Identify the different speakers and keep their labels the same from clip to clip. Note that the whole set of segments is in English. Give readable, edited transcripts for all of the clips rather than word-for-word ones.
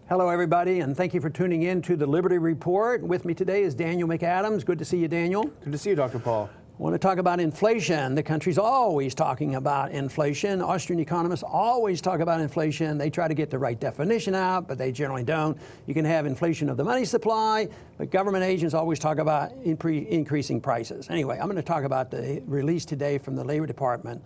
Speaker 1: Hello, everybody, and thank you for tuning in to the Liberty Report. With me today is Daniel McAdams. Good to see you, Daniel.
Speaker 2: Good to see you, Dr. Paul.
Speaker 1: I want to talk about inflation. The country's always talking about inflation. Austrian economists always talk about inflation. They try to get the right definition out, but they generally don't. You can have inflation of the money supply, but government agents always talk about increasing prices. Anyway, I'm going to talk about the release today from the Labor Department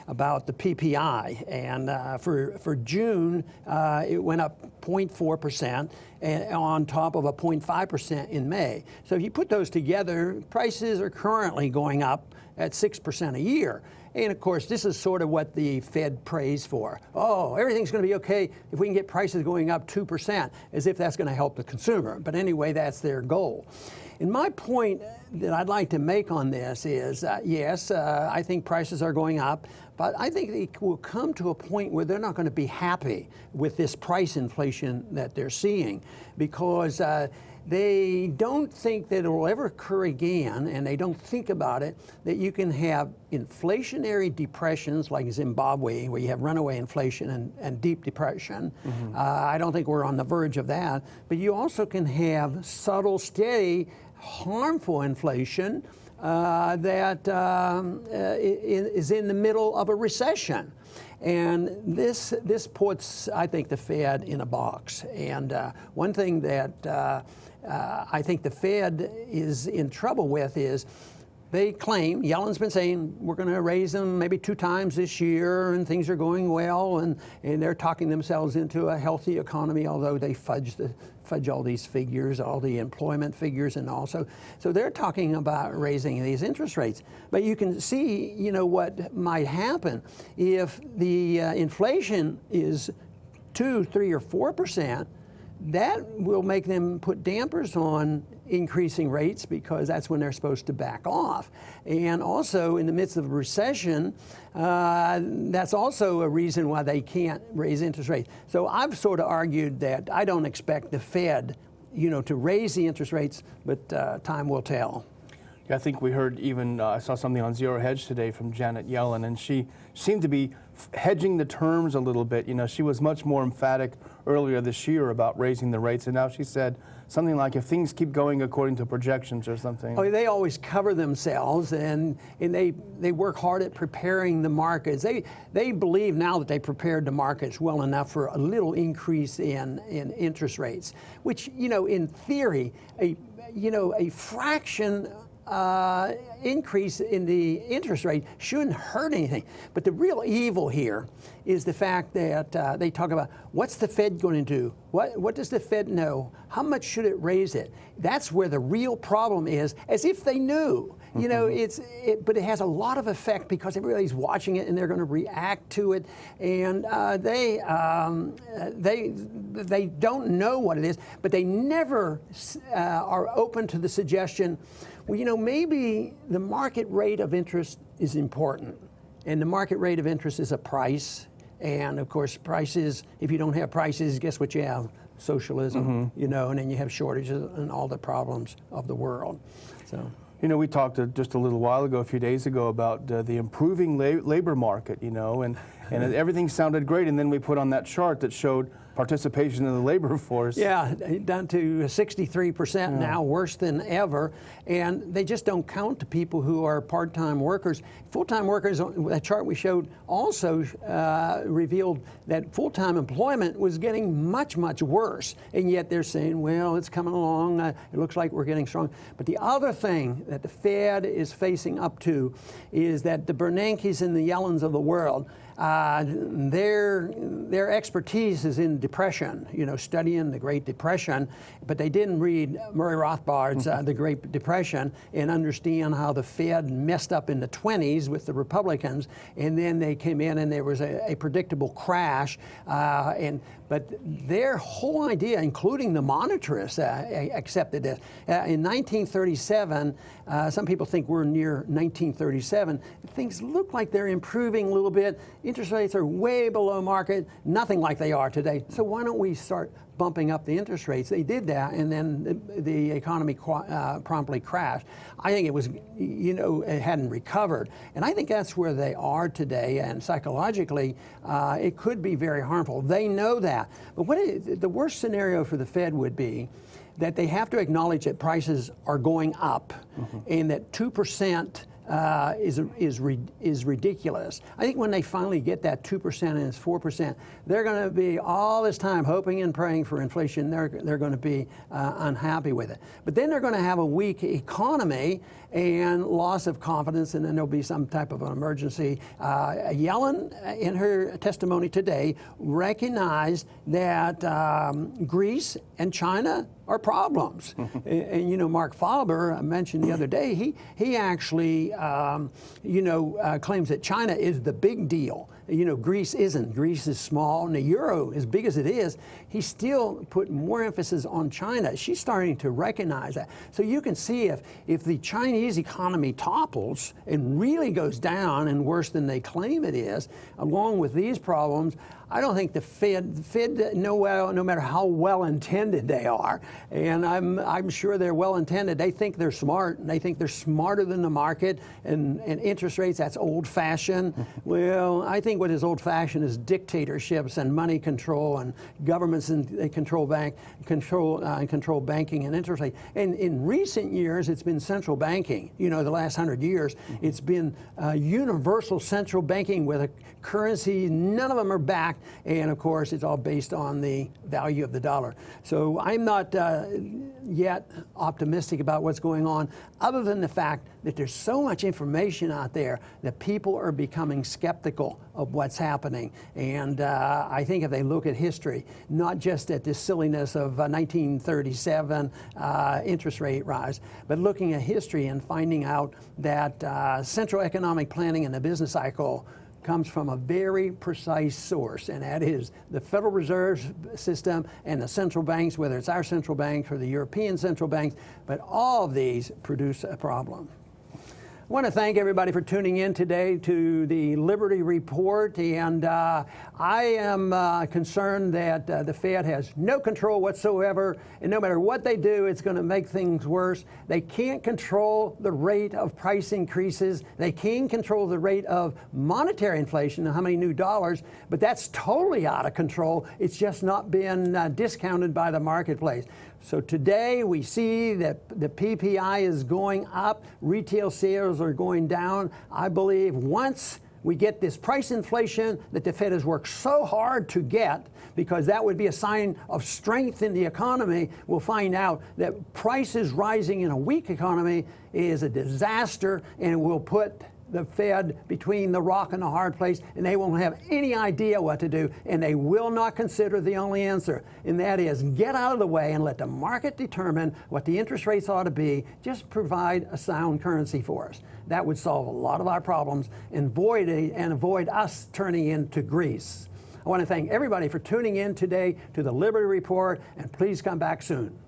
Speaker 1: about the PPI. And for June, it went up 0.4%. And on top of a 0.5% in May. So if you put those together, prices are currently going up at 6% a year. And of course, this is sort of what the Fed prays for. Oh, everything's going to be okay if we can get prices going up 2%, as if that's going to help the consumer. But anyway, that's their goal. And my point that I'd like to make on this is, yes, I think prices are going up, but I think they will come to a point where they're not going to be happy with this price inflation that they're seeing, because they don't think that it will ever occur again, and they don't think about it, that you can have inflationary depressions like Zimbabwe, where you have runaway inflation and deep depression. Mm-hmm. I don't think we're on the verge of that. But you also can have subtle, steady, harmful inflation that is in the middle of a recession. And this puts, I think, the Fed in a box. And one thing that I think the Fed is in trouble with is they claim, Yellen's been saying, we're going to raise them maybe 2 times this year and things are going well, and they're talking themselves into a healthy economy, although they fudge all these figures, all the employment figures, and also, so they're talking about raising these interest rates. But you can see, what might happen if the inflation is 2, 3, or 4%. That will make them put dampers on increasing rates, because that's when they're supposed to back off. And also, in the midst of a recession, that's also a reason why they can't raise interest rates. So I've sort of argued that I don't expect the Fed, to raise the interest rates, but time will tell.
Speaker 2: Yeah, I think we heard even, I saw something on Zero Hedge today from Janet Yellen, and she seemed to be hedging the terms a little bit. She was much more emphatic earlier this year about raising the rates, and now she said something like, if things keep going according to projections or something.
Speaker 1: Oh, they always cover themselves, and they work hard at preparing the markets. They believe now that they prepared the markets well enough for a little increase in interest rates, which, in theory, a fraction increase in the interest rate shouldn't hurt anything. But the real evil here is the fact that they talk about, what's the Fed going to do? What does the Fed know? How much should it raise it? That's where the real problem is, as if they knew. But it has a lot of effect because everybody's watching it and they're going to react to it, and they don't know what it is, but they never are open to the suggestion, well, maybe the market rate of interest is important, and the market rate of interest is a price, and of course prices, if you don't have prices, guess what you have? Socialism, and then you have shortages and all the problems of the world. So.
Speaker 2: We talked just a little while ago, a few days ago, about the improving labor market, and everything sounded great, and then we put on that chart that showed participation in the labor force. Yeah,
Speaker 1: down to 63% now, worse than ever. And they just don't count the people who are part-time workers. Full-time workers, that chart we showed also revealed that full-time employment was getting much, much worse. And yet they're saying, well, it's coming along. It looks like we're getting strong. But the other thing that the Fed is facing up to is that the Bernankes and the Yellens of the world, their expertise is in depression, studying the Great Depression, but they didn't read Murray Rothbard's The Great Depression and understand how the Fed messed up in the 20s with the Republicans, and then they came in and there was a predictable crash, but their whole idea, including the monetarists, accepted this. In 1937, some people think we're near 1937. Things look like they're improving a little bit. interest rates are way below market, nothing like they are today. So why don't we start bumping up the interest rates? They did that, and then the economy promptly crashed. I think it was, it hadn't recovered. And I think that's where they are today, and psychologically, it could be very harmful. They know that. But the worst scenario for the Fed would be that they have to acknowledge that prices are going up, and that 2% is ridiculous. I think when they finally get that 2% and it's 4%, they're going to be all this time hoping and praying for inflation. They're going to be unhappy with it. But then they're going to have a weak economy and loss of confidence, and then there'll be some type of an emergency. Yellen, in her testimony today, recognized that Greece and China are problems. And Mark Faber mentioned the other day, he actually, claims that China is the big deal. Greece isn't. Greece is small, and the euro, as big as it is, he still put more emphasis on China. She's starting to recognize that. So you can see if the Chinese economy topples and really goes down and worse than they claim it is, along with these problems, I don't think the Fed, no matter how well intended they are, and I'm sure they're well intended. They think they're smart, and they think they're smarter than the market. And interest rates, that's old fashioned. Well, I think what is old fashioned is dictatorships and money control and governments and control banking and interest rate. And in recent years, it's been central banking. The last 100 years, it's been universal central banking with a currency. None of them are backed. And of course, it's all based on the value of the dollar. So I'm not yet optimistic about what's going on, other than the fact that there's so much information out there that people are becoming skeptical of what's happening. And I think if they look at history, not just at this silliness of 1937 interest rate rise, but looking at history and finding out that central economic planning in the business cycle comes from a very precise source, and that is the Federal Reserve System and the central banks, whether it's our central banks or the European central banks, but all of these produce a problem. I want to thank everybody for tuning in today to the Liberty Report, and I am concerned that the Fed has no control whatsoever, and no matter what they do, it's going to make things worse. They can't control the rate of price increases. They can control the rate of monetary inflation, how many new dollars, but that's totally out of control. It's just not been discounted by the marketplace. So today we see that the PPI is going up, retail sales are going down. I believe once we get this price inflation that the Fed has worked so hard to get, because that would be a sign of strength in the economy, we'll find out that prices rising in a weak economy is a disaster, and it will put the Fed between the rock and the hard place, and they won't have any idea what to do, and they will not consider the only answer, and that is get out of the way and let the market determine what the interest rates ought to be. Just provide a sound currency for us. That would solve a lot of our problems and avoid us turning into Greece. I want to thank everybody for tuning in today to the Liberty Report, and please come back soon.